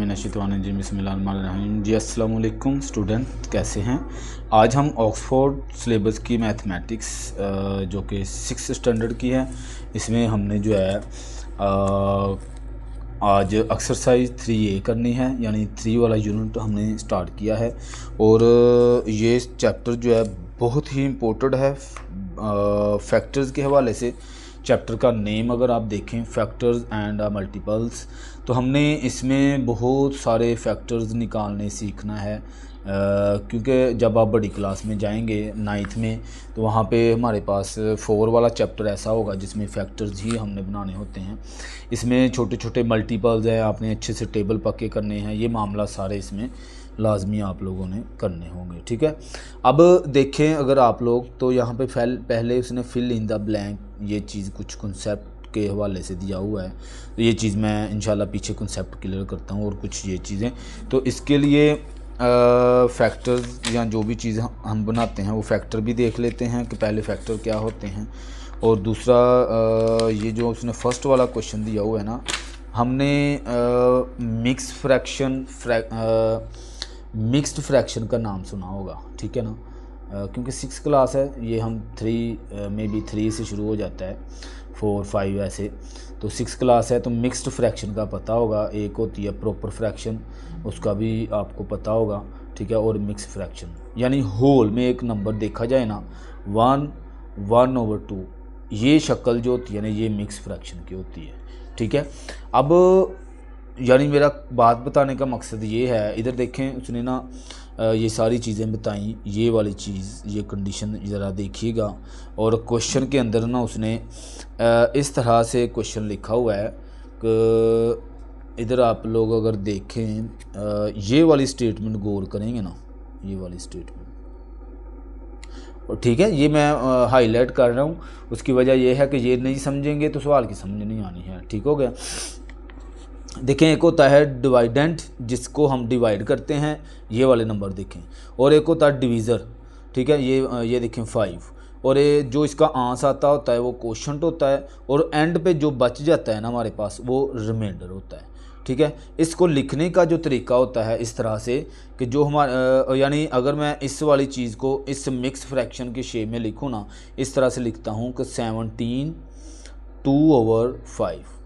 बिस्मिल्लाहिर्रहमानिर्रहीम बिस्मिल्लाहिर्रहमानिर्रहीम। जी अस्सलाम वालेकुम स्टूडेंट, कैसे हैं? आज हम ऑक्सफोर्ड सिलेबस की मैथमेटिक्स जो कि 6th स्टैंडर्ड की है, इसमें हमने जो है आज एक्सरसाइज 3A करनी है, यानी 3 वाला यूनिट हमने स्टार्ट किया है। और ये चैप्टर जो है बहुत ही इम्पोर्टेंट है फैक्टर्स के हवाले से। चैप्टर का नेम अगर आप देखें, फैक्टर्स एंड मल्टीपल्स, तो हमने इसमें बहुत सारे फैक्टर्स निकालने सीखना है, क्योंकि जब आप बड़ी क्लास में जाएंगे 9th में, तो वहाँ पे हमारे पास 4 वाला चैप्टर ऐसा होगा जिसमें फैक्टर्स ही हमने बनाने होते हैं। इसमें छोटे छोटे मल्टीपल्स हैं, आपने अच्छे से टेबल पक्के करने हैं, ये मामला सारे इसमें लाजमी आप लोगों ने करने होंगे, ठीक है। अब देखें अगर आप लोग, तो यहाँ पे पहले उसने फिल इन द ब्लैंक ये चीज़ कुछ कॉन्सेप्ट के हवाले से दिया हुआ है, तो ये चीज़ मैं इंशाल्लाह पीछे कॉन्सेप्ट क्लियर करता हूँ और कुछ ये चीज़ें। तो इसके लिए फैक्टर्स या जो भी चीज़ हम बनाते हैं वो फैक्टर भी देख लेते हैं कि पहले फैक्टर क्या होते हैं। और दूसरा ये जो उसने फर्स्ट वाला क्वेश्चन दिया हुआ है ना, हमने मिक्स्ड फ्रैक्शन का नाम सुना होगा, ठीक है ना, क्योंकि 6th क्लास है, ये हम 3 से शुरू हो जाता है, 4 5 ऐसे, तो 6th क्लास है तो मिक्स्ड फ्रैक्शन का पता होगा। एक होती है प्रॉपर फ्रैक्शन, उसका भी आपको पता होगा, ठीक है। और मिक्स फ्रैक्शन यानी होल में एक नंबर देखा जाए ना, 1/2, ये शक्ल जो होती है ना, ये मिक्स फ्रैक्शन की होती है, ठीक है। अब यानी मेरा बात बताने का मकसद ये है, इधर देखें उसने ना ये सारी चीज़ें बताई, ये वाली चीज़, ये कंडीशन ज़रा देखिएगा। और क्वेश्चन के अंदर ना उसने इस तरह से क्वेश्चन लिखा हुआ है कि इधर आप लोग अगर देखें, ये वाली स्टेटमेंट गौर करेंगे ना, ये वाली स्टेटमेंट, और ठीक है, ये मैं हाईलाइट कर रहा हूँ, उसकी वजह यह है कि ये नहीं समझेंगे तो सवाल की समझ नहीं आनी है, ठीक हो गया। देखें, एक होता है डिवाइडेंट, जिसको हम डिवाइड करते हैं, ये वाले नंबर देखें, और एक होता है डिवीज़र, ठीक है, ये देखें 5, और ये जो इसका आंस आता होता है वो क्वोशंट होता है, और एंड पे जो बच जाता है ना हमारे पास वो रिमाइंडर होता है, ठीक है। इसको लिखने का जो तरीका होता है इस तरह से कि जो हमारा यानी अगर मैं इस वाली चीज़ को इस मिक्स फ्रैक्शन के शेप में लिखूँ ना, इस तरह से लिखता हूँ कि 17 2/5,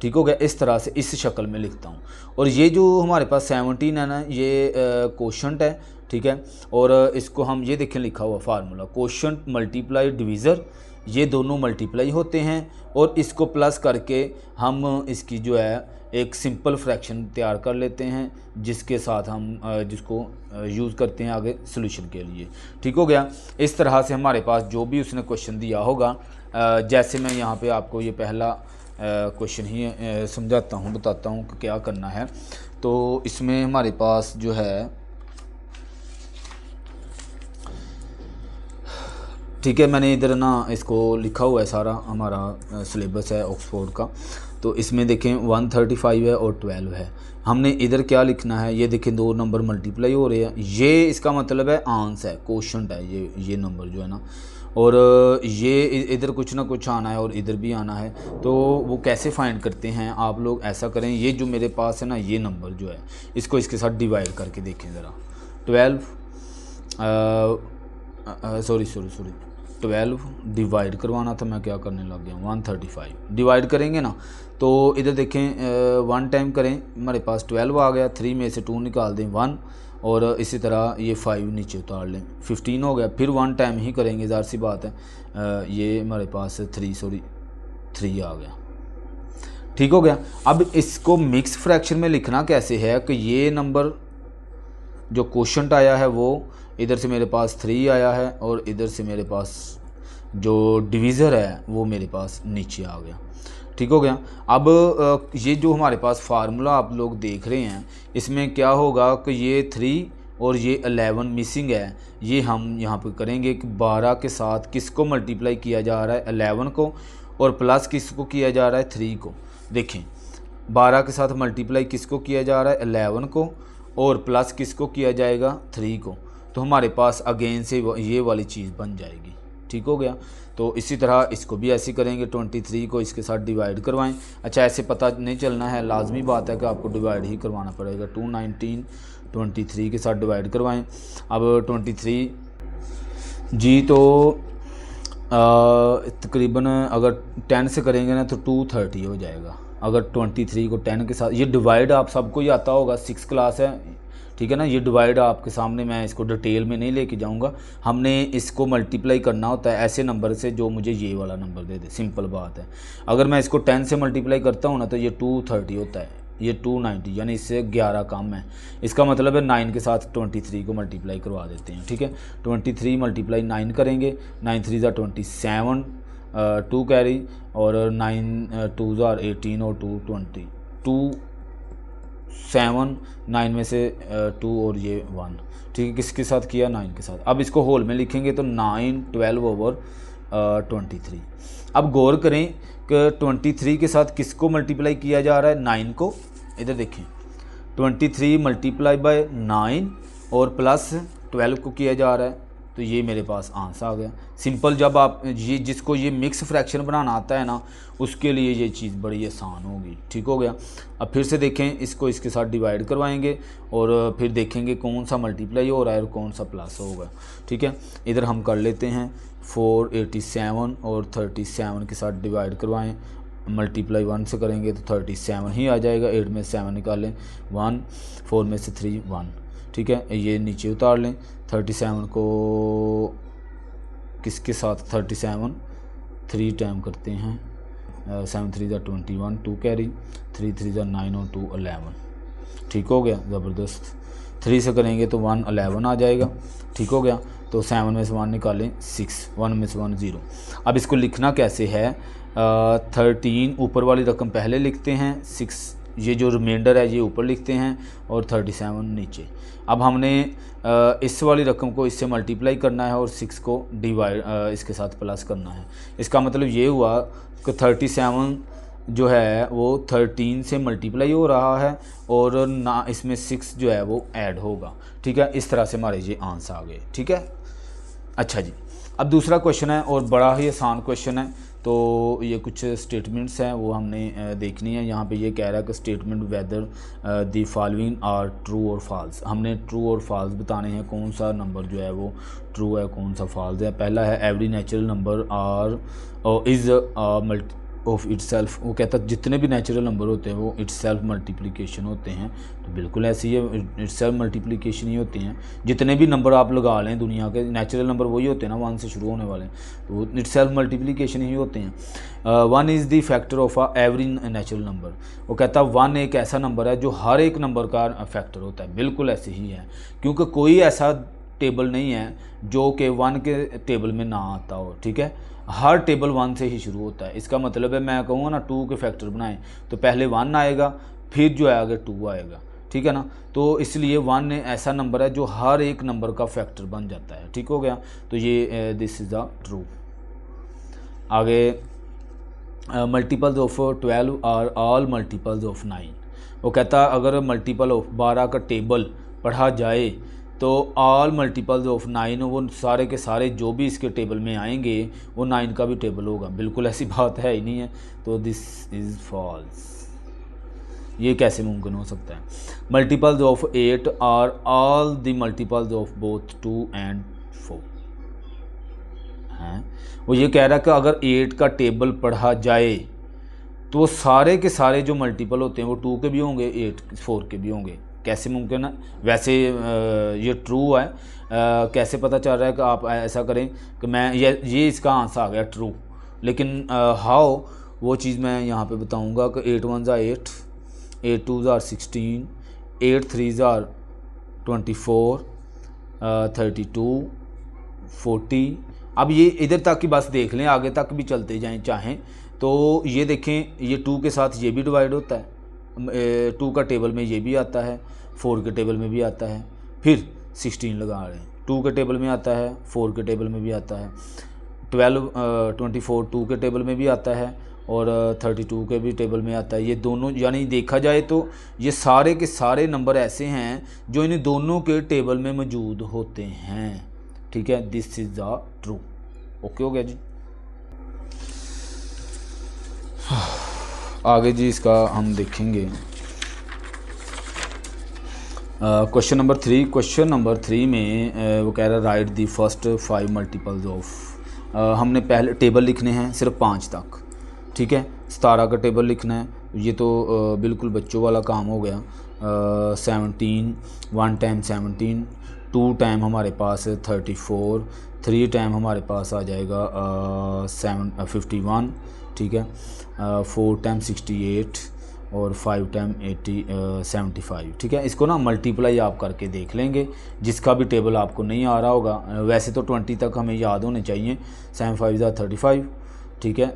ठीक हो गया। इस तरह से इस शक्ल में लिखता हूँ, और ये जो हमारे पास 17 है ना, ये क्वोशंट है, ठीक है। और इसको हम ये देखें लिखा हुआ फार्मूला, क्वोशंट मल्टीप्लाई डिवीज़र, ये दोनों मल्टीप्लाई होते हैं, और इसको प्लस करके हम इसकी जो है एक सिंपल फ्रैक्शन तैयार कर लेते हैं, जिसके साथ हम जिसको यूज़ करते हैं आगे सॉल्यूशन के लिए, ठीक हो गया। इस तरह से हमारे पास जो भी उसने क्वेश्चन दिया होगा, जैसे मैं यहाँ पे आपको ये पहला क्वेश्चन ही समझाता हूँ, बताता हूँ कि क्या करना है। तो इसमें हमारे पास जो है, ठीक है, मैंने इधर ना इसको लिखा हुआ है, सारा हमारा सिलेबस है ऑक्सफोर्ड का। तो इसमें देखें 135 है और 12 है, हमने इधर क्या लिखना है, ये देखें 2 नंबर मल्टीप्लाई हो रहे हैं, ये इसका मतलब है आंस है, क्वोशंट है ये नंबर जो है ना, और ये इधर कुछ ना कुछ आना है और इधर भी आना है। तो वो कैसे फाइंड करते हैं आप लोग, ऐसा करें, ये जो मेरे पास है ना, ये नंबर जो है, इसको इसके साथ डिवाइड करके देखें ज़रा। 12 डिवाइड करवाना था, मैं क्या करने लग गया, 135 डिवाइड करेंगे ना, तो इधर देखें 1 टाइम करें, हमारे पास 12 आ गया, 3 में से 2 निकाल दें 1, और इसी तरह ये 5 नीचे उतार लें, 15 हो गया। फिर 1 टाइम ही करेंगे, ज़ाहिर सी बात है, ये हमारे पास 3 आ गया, ठीक हो गया। अब इसको मिक्स फ्रैक्शन में लिखना कैसे है कि ये नंबर जो क्वोशंट आया है वो इधर से मेरे पास 3 आया है, और इधर से मेरे पास जो डिवीज़र है वो मेरे पास नीचे आ गया, ठीक हो गया। अब ये जो हमारे पास फार्मूला आप लोग देख रहे हैं, इसमें क्या होगा कि ये 3 और ये 11 मिसिंग है, ये हम यहाँ पे करेंगे कि 12 के साथ किसको मल्टीप्लाई किया जा रहा है, 11 को, और प्लस किसको किया जा रहा है, 3 को। देखें, 12 के साथ मल्टीप्लाई किसको किया जा रहा है, 11 को, और प्लस किसको किया जाएगा, 3 को। तो हमारे पास अगेन से ये वाली चीज़ बन जाएगी, ठीक हो गया। तो इसी तरह इसको भी ऐसे करेंगे, 23 को इसके साथ डिवाइड करवाएं। अच्छा, ऐसे पता नहीं चलना है, लाजमी बात है कि आपको डिवाइड ही करवाना पड़ेगा। 219 23 के साथ डिवाइड करवाएं। अब 23 जी तो तकरीबन अगर 10 से करेंगे ना तो 230 हो जाएगा। अगर 23 को 10 के साथ, ये डिवाइड आप सबको ही आता होगा, 6 क्लास है, ठीक है ना। ये डिवाइड आपके सामने, मैं इसको डिटेल में नहीं लेके जाऊंगा। हमने इसको मल्टीप्लाई करना होता है ऐसे नंबर से जो मुझे ये वाला नंबर दे दे, सिंपल बात है। अगर मैं इसको 10 से मल्टीप्लाई करता हूँ ना तो ये 230 होता है, ये 290, यानी इससे 11 कम है। इसका मतलब है 9 के साथ 23 को मल्टीप्लाई करवा देते हैं, ठीक है। 23 मल्टीप्लाई 9 करेंगे, 9 3 ज़ा 27, 2 कैरी, और 9 2 ज़ा 18 और 2 20, 2 7, 9 में से 2 और ये 1, ठीक है। किसके साथ किया? 9 के साथ। अब इसको होल में लिखेंगे तो 9 12 ओवर 23। अब गौर करें कि 23 के साथ किसको मल्टीप्लाई किया जा रहा है? 9 को। इधर देखें, 23 मल्टीप्लाई बाय 9 और प्लस 12 को किया जा रहा है, तो ये मेरे पास आंसर आ गया। सिंपल, जब आप ये जिसको ये मिक्स फ्रैक्शन बनाना आता है ना, उसके लिए ये चीज़ बड़ी आसान होगी, ठीक हो गया। अब फिर से देखें, इसको इसके साथ डिवाइड करवाएंगे और फिर देखेंगे कौन सा मल्टीप्लाई हो रहा है और कौन सा प्लस होगा, ठीक है। इधर हम कर लेते हैं 487 और 37 के साथ डिवाइड करवाएं। मल्टीप्लाई 1 से करेंगे तो 37 ही आ जाएगा। 8 में 7 निकालें 1, 4 में से 3 1, ठीक है। ये नीचे उतार लें। 37 को किसके साथ? 37 3 टाइम करते हैं, 7 3 ज़ा 21, 2 कैरी, 3 3 ज़ा 9 और 2 11, ठीक हो गया। ज़बरदस्त। 3 से करेंगे तो 1 11 आ जाएगा, ठीक हो गया। तो 7 में से 1 निकालें 6, 1 में से 1 0। अब इसको लिखना कैसे है? 13 ऊपर वाली रकम पहले लिखते हैं, 6 ये जो रिमाइंडर है ये ऊपर लिखते हैं और 37 नीचे। अब हमने इस वाली रकम को इससे मल्टीप्लाई करना है और 6 को डिवाइड इसके साथ प्लस करना है। इसका मतलब ये हुआ कि 37 जो है वो 13 से मल्टीप्लाई हो रहा है और ना इसमें 6 जो है वो ऐड होगा, ठीक है। इस तरह से हमारे ये आंसर आ गए, ठीक है। अच्छा जी, अब दूसरा क्वेश्चन है और बड़ा ही आसान क्वेश्चन है। तो ये कुछ स्टेटमेंट्स हैं वो हमने देखनी है। यहाँ पे ये कह रहा है कि statement whether the following are true और फॉल्स। हमने ट्रू और फॉल्स बताने हैं, कौन सा नंबर जो है वो ट्रू है, कौन सा फॉल्स है। पहला है every natural number are is multi of itself. वो कहता है जितने भी नेचुरल नंबर होते हैं वो इटसेल्फ मल्टीप्लिकेशन होते हैं। तो बिल्कुल ऐसी है, इटसेल्फ मल्टीप्लिकेशन ही होती हैं। जितने भी नंबर आप लगा लें दुनिया के, नेचुरल नंबर वही होते हैं ना, 1 से शुरू होने वाले, तो इटसेल्फ मल्टीप्लिकेशन ही होते हैं। 1 is the factor of a every natural number. वो कहता है 1 एक ऐसा नंबर है जो हर एक नंबर का फैक्टर होता है। बिल्कुल ऐसे ही है, क्योंकि कोई ऐसा टेबल नहीं है जो कि 1 के टेबल में ना आता हो, ठीक है। हर टेबल 1 से ही शुरू होता है। इसका मतलब है मैं कहूँगा ना 2 के फैक्टर बनाएं तो पहले 1 आएगा, फिर जो है आगे 2 आएगा, ठीक है ना। तो इसलिए 1 ऐसा नंबर है जो हर एक नंबर का फैक्टर बन जाता है, ठीक हो गया। तो ये दिस इज़ द ट्रू। आगे multiples of 12 are all multiples of 9। वो कहता अगर मल्टीपल ऑफ 12 का टेबल पढ़ा जाए तो ऑल मल्टीपल्स ऑफ 9, वो सारे के सारे जो भी इसके टेबल में आएंगे वो 9 का भी टेबल होगा। बिल्कुल ऐसी बात है ही नहीं है, तो दिस इज़ फॉल्स। ये कैसे मुमकिन हो सकता है? Multiples of 8 are all the multiples of both 2 and 4 हैं। वो ये कह रहा है कि अगर 8 का टेबल पढ़ा जाए तो वो सारे के सारे जो मल्टीपल होते हैं वो 2 के भी होंगे, 4 के भी होंगे। कैसे मुमकिन है? वैसे ये ट्रू है। कैसे पता चल रहा है कि आप ऐसा करें कि मैं ये इसका आंसर आ गया ट्रू, लेकिन हाउ वो चीज़ मैं यहाँ पे बताऊँगा कि 8 1 ज़ा 8, 8 2 ज़ा 16, 8 3 ज़ा 24, 32, 40। अब ये इधर तक की बस देख लें, आगे तक भी चलते जाएं चाहें तो ये देखें, ये 2 के साथ ये भी डिवाइड होता है, 2 का टेबल में ये भी आता है, 4 के टेबल में भी आता है, फिर 16 लगा रहे हैं, 2 के टेबल में आता है, 4 के टेबल में भी आता है, 24 2 के टेबल में भी आता है और 32 के भी टेबल में आता है। ये दोनों, यानी देखा जाए तो ये सारे के सारे नंबर ऐसे हैं जो इन दोनों के टेबल में मौजूद होते हैं, ठीक है। This is the true. Okay हो गया जी। आगे जी इसका हम देखेंगे क्वेश्चन नंबर 3। क्वेश्चन नंबर 3 में वो कह रहा है right the first 5 multiples of. हमने पहले टेबल लिखने हैं सिर्फ 5 तक, ठीक है। 17 का टेबल लिखना है, ये तो बिल्कुल बच्चों वाला काम हो गया। 17, 1 टाइम 17, 2 टाइम हमारे पास 34, 3 टाइम हमारे पास आ जाएगा 51, ठीक है। 4 टाइम 68 और 5 टाइम 75, ठीक है। इसको ना मल्टीप्लाई आप करके देख लेंगे, जिसका भी टेबल आपको नहीं आ रहा होगा। वैसे तो 20 तक हमें याद होने चाहिए। 7 5 35, ठीक है।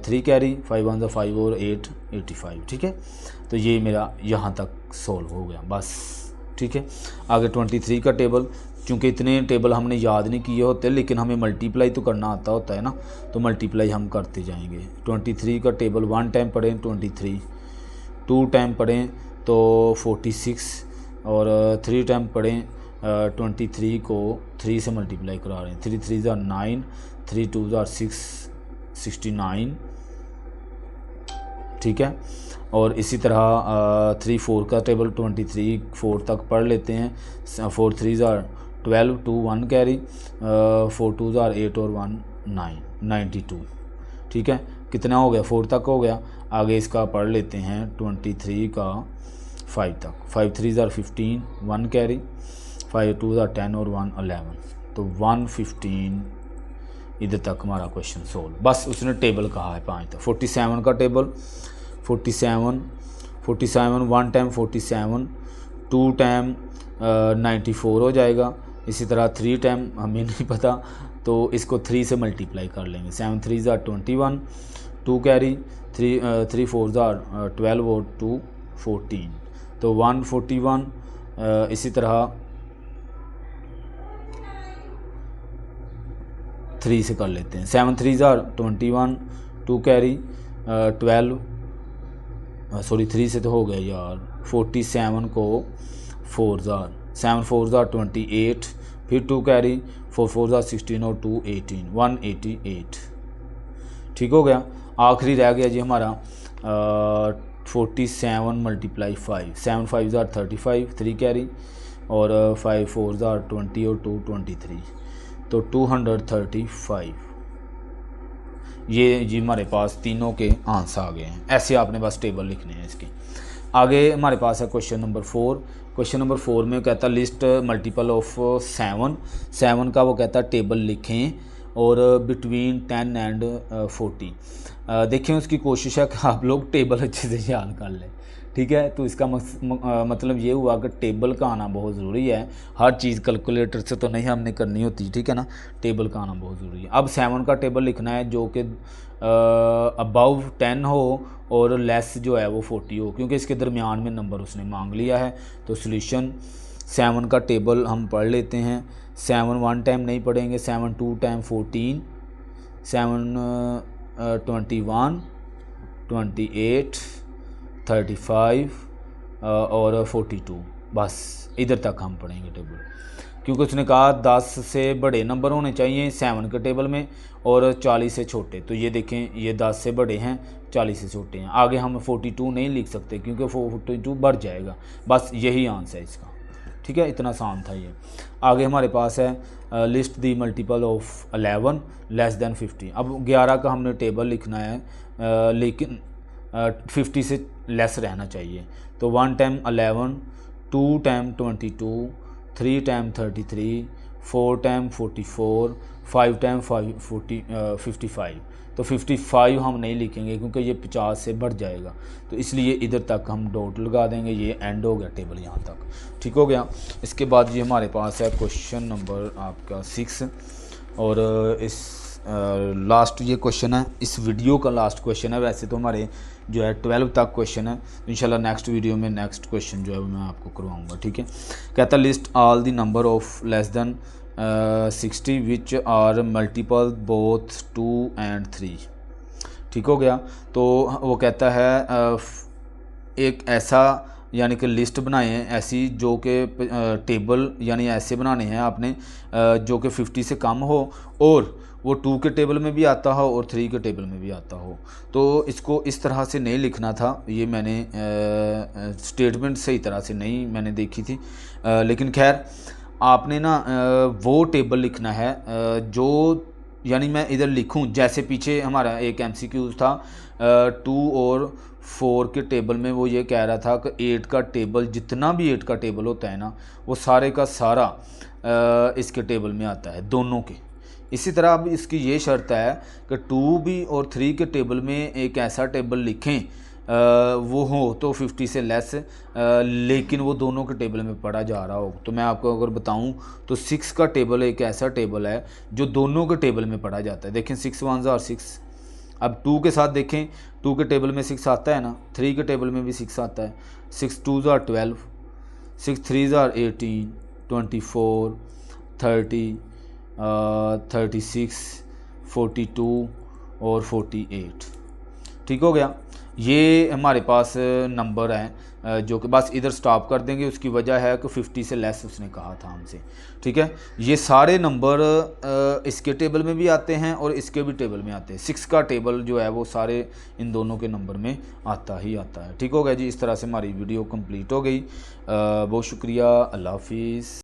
3 कैरी, 5 1 5 और 8 85, ठीक है। तो ये मेरा यहाँ तक सोल्व हो गया बस, ठीक है। आगे 23 का टेबल, चूँकि इतने टेबल हमने याद नहीं किए होते, लेकिन हमें मल्टीप्लाई तो करना आता होता है ना, तो मल्टीप्लाई हम करते जाएंगे। 23 का टेबल 1 टाइम पढ़ें 23, 2 टाइम पढ़ें तो 46, और 3 टाइम पढ़ें 23 को 3 से मल्टीप्लाई करा रहे हैं। 3 3 ज़ा 9, 3 2 ज़ा 6, 69, ठीक है। और इसी तरह 3 4 का टेबल 23 4 तक पढ़ लेते हैं। 4 3 ज़ा 12, 2 1 कैरी, 4 2 ज़ा 8 और 1 9, 92, ठीक है। कितना हो गया, 4 तक हो गया। आगे इसका पढ़ लेते हैं 23 का 5 तक। 5 3 ज़ा 15, 1 कैरी, 5 2 ज़ा 10 और 1 11, तो 115। इधर तक हमारा क्वेश्चन सोल्व। बस उसने टेबल कहा है 5 तक। 47 का टेबल 47 1 टाइम 47, 2 टाइम 94 हो जाएगा। इसी तरह 3 टाइम हमें नहीं पता, तो इसको 3 से मल्टीप्लाई कर लेंगे। 7 3 ज़ा 21, 2 कैरी, 3 4 ज़ा 12 और 2 14, तो 141। इसी तरह 3 से कर लेते हैं। 7 3 ज़ा 21, 2 कैरी, 12, सॉरी 3 से तो हो गया यार। 47 को 4 ज़ा 7 4 ज़ा 28, फिर 2 कैरी, 4 4 ज़ा 16 और 2 18, 188, ठीक हो गया। आखिरी रह गया जी हमारा 47 मल्टीप्लाई 5। 7 5 ज़ा 35, 3 कैरी, और 5 4 ज़ा 20 और 2 23, तो 235। ये जी हमारे पास तीनों के आंसर आ गए हैं। ऐसे आपने बस टेबल लिखने हैं इसके। आगे हमारे पास है क्वेश्चन नंबर 4। क्वेश्चन नंबर 4 में कहता है लिस्ट मल्टीपल ऑफ 7 का वो कहता है टेबल लिखें और बिटवीन 10 एंड 40। देखें उसकी कोशिश है कि आप लोग टेबल अच्छे से याद कर लें, ठीक है। तो इसका मतलब ये हुआ कि टेबल का आना बहुत ज़रूरी है। हर चीज़ कैलकुलेटर से तो नहीं हमने करनी होती, ठीक है ना। टेबल का आना बहुत ज़रूरी है। अब 7 का टेबल लिखना है जो कि अबव 10 हो और लेस जो है वो 40 हो, क्योंकि इसके दरमियान में नंबर उसने मांग लिया है। तो सॉल्यूशन 7 का टेबल हम पढ़ लेते हैं। 7 1 टाइम नहीं पढ़ेंगे, 7 2 टाइम 14, 7 21, 28, 35 और 42, बस इधर तक हम पढ़ेंगे टेबल, क्योंकि उसने कहा 10 से बड़े नंबर होने चाहिए 7 के टेबल में और 40 से छोटे। तो ये देखें, ये 10 से बड़े हैं, 40 से छोटे हैं। आगे हम 42 नहीं लिख सकते क्योंकि 42 बढ़ जाएगा। बस यही आंसर है इसका, ठीक है। इतना आसान था ये। आगे हमारे पास है list the multiple of 11 less than 50। अब 11 का हमने टेबल लिखना है, लेकिन 50 से लेस रहना चाहिए। तो 1 time 11, 2 time 22, 3 time 33, 4 time 44, 5 time 55। तो 55 हम नहीं लिखेंगे क्योंकि ये 50 से बढ़ जाएगा, तो इसलिए इधर तक हम डॉट लगा देंगे। ये एंड हो गया टेबल यहाँ तक, ठीक हो गया। इसके बाद ये हमारे पास है क्वेश्चन नंबर आपका 6, और इस लास्ट ये क्वेश्चन है, इस वीडियो का लास्ट क्वेश्चन है। वैसे तो हमारे जो है 12 तक क्वेश्चन है, इंशाल्लाह नेक्स्ट वीडियो में नेक्स्ट क्वेश्चन जो है मैं आपको करवाऊंगा, ठीक है। कहता है list all the number of less than 60 which are multiple both 2 and 3, ठीक हो गया। तो वो कहता है एक ऐसा यानी कि लिस्ट बनाएं ऐसी जो कि टेबल यानी ऐसे बनाने हैं आपने जो कि 50 से कम हो और वो 2 के टेबल में भी आता हो और 3 के टेबल में भी आता हो। तो इसको इस तरह से नहीं लिखना था, ये मैंने स्टेटमेंट सही तरह से नहीं मैंने देखी थी, लेकिन खैर आपने ना वो टेबल लिखना है जो, यानी मैं इधर लिखूं जैसे पीछे हमारा एक MCQ था 2 और 4 के टेबल में, वो ये कह रहा था कि 8 का टेबल, जितना भी 8 का टेबल होता है ना, वो सारे का सारा इसके टेबल में आता है, दोनों के। इसी तरह अब इसकी ये शर्त है कि 2 भी और 3 के टेबल में एक ऐसा टेबल लिखें वो हो तो 50 से लेस, लेकिन वो दोनों के टेबल में पढ़ा जा रहा हो। तो मैं आपको अगर बताऊं तो 6 का टेबल एक ऐसा टेबल है जो दोनों के टेबल में पढ़ा जाता है। देखें 6 1s are 6। अब 2 के साथ देखें, 2 के टेबल में 6 आता है ना, 3 के टेबल में भी 6 आता है। 6 2s are 12, 6 3s are 18, 24, 30, 36, 42 और 48। ठीक हो गया। ये हमारे पास नंबर हैं जो कि बस इधर स्टॉप कर देंगे, उसकी वजह है कि 50 से लेस उसने कहा था हमसे। ठीक है, ये सारे नंबर इसके टेबल में भी आते हैं और इसके भी टेबल में आते हैं। 6 का टेबल जो है वो सारे इन दोनों के नंबर में आता ही आता है। ठीक हो गया जी, इस तरह से हमारी वीडियो कंप्लीट हो गई। बहुत शुक्रिया, अल्लाह हाफिज़।